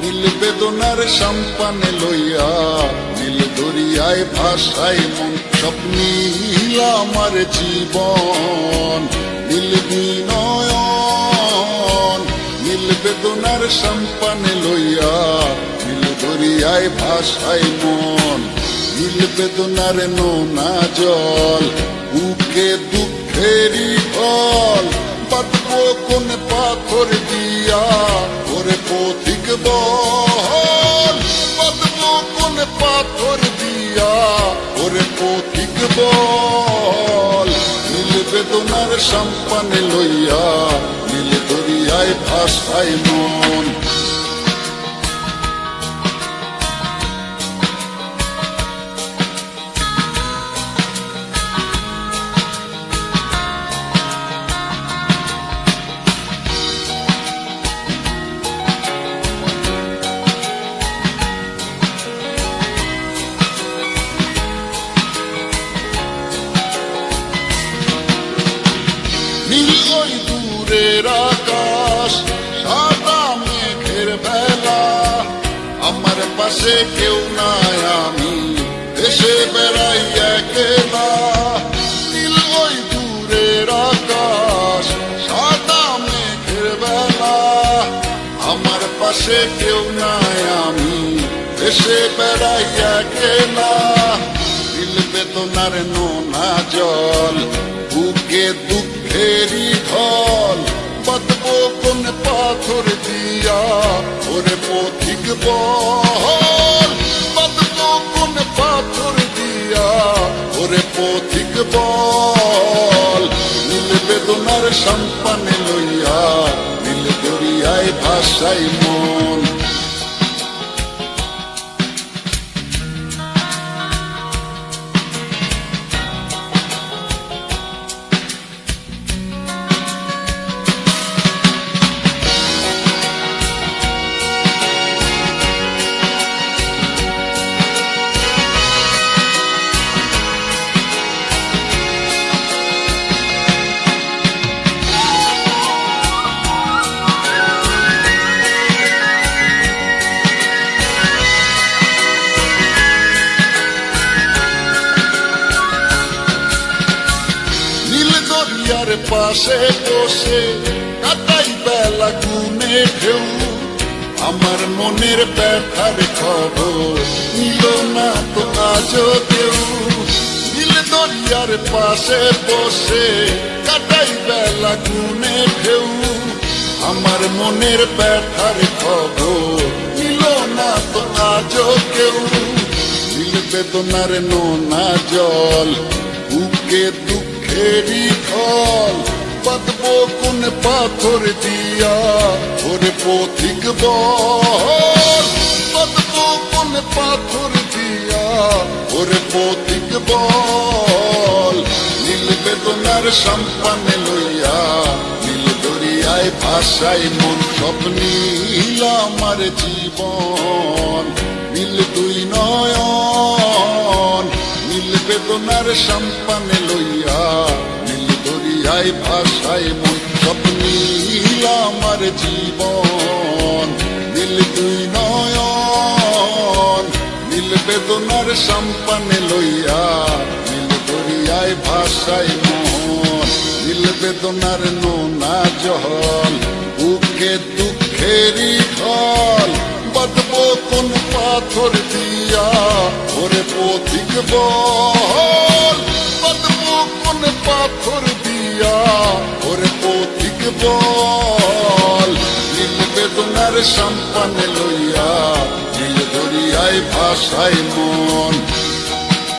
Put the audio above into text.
নীল বেদনার সম্পানে লইয়া নীল দরিয়ায় ভাসাই মন সব নীল আমার জীবন নীল বিনয়ন নীল বেদনার সম্পানে লইয়া নীল দরিয়ায় ভাসাই মন নীল বেদনার নোনা জল বুকে দুঃখেরই ফল বাঁধবো কোন পাথর দিয়া ওরে পথিক বল বাঁধবো কোন পাথর দিয়া ওরে পথিক বল নীল বেদনার সম্পানে লইয়া নীল দরিয়ায় ভাসাই মন নীল ওই দূরের আকাশ সাদা মেঘের বেলা আমার পাশে কেউ নাই আমি দেশে বেড়াই একলা নীল ওই দূরের আকাশ সাদা মেঘের বেলা আমার পাশে কেউ নাই আমি দেশে বেড়াই একলা নীল বেদনার নোনা জল বুকে দুঃখেরই ঢল বাঁধবো কোন পাথর দিয়া ওরে পথিক বল বাঁধবো কোন পাথর দিয়া ওরে পথিক বল নীল বেদনার সম্পানে লইয়া নীল দরিয়ায় ভাসাই মন দরিয়ার পাশে বসে কাটাই বেলা গুনে ঢেউ আমার মনের ব্যথার খবর নিল না তো আজও কেউ নীল দরিয়ার পাশে বসে কাটাই বেলা গুনে ঢেউ আমার মনের ব্যথার খবর নিল না তো আজও কেউ নীল বেদনার নোনা জল বুকে দুঃখেরই ফল বাঁধবো কোন পাথর দিয়া ওরে পথিক বল বাঁধবো কোন পাথর দিয়া ওরে পথিক বল নীল বেদনার সম্পানে লইয়া নীল দরিয়ায় ভাসাই মন সব নীল আমার জীবন নীল দুই নয়ন নীল বেদনার সম্পানে লইয়া নীল দরিয়ায় ভাসাই মন সব নীল আমার জীবন নীল দুই নয়ন নীল বেদনার সম্পানে লইয়া নীল দরিয়ায় ভাসাই মন নীল বেদনার নোনা জল বুকে দুঃখেরই ঢল বাঁধবো কোন পাথর দিয়া ওরে পথিক বল বাঁধবো কোন পাথর দিয়া ওরে পথিক বল নীল বেদনার সম্পানে লইয়া নীল দরিয়ায় ভাসাই মন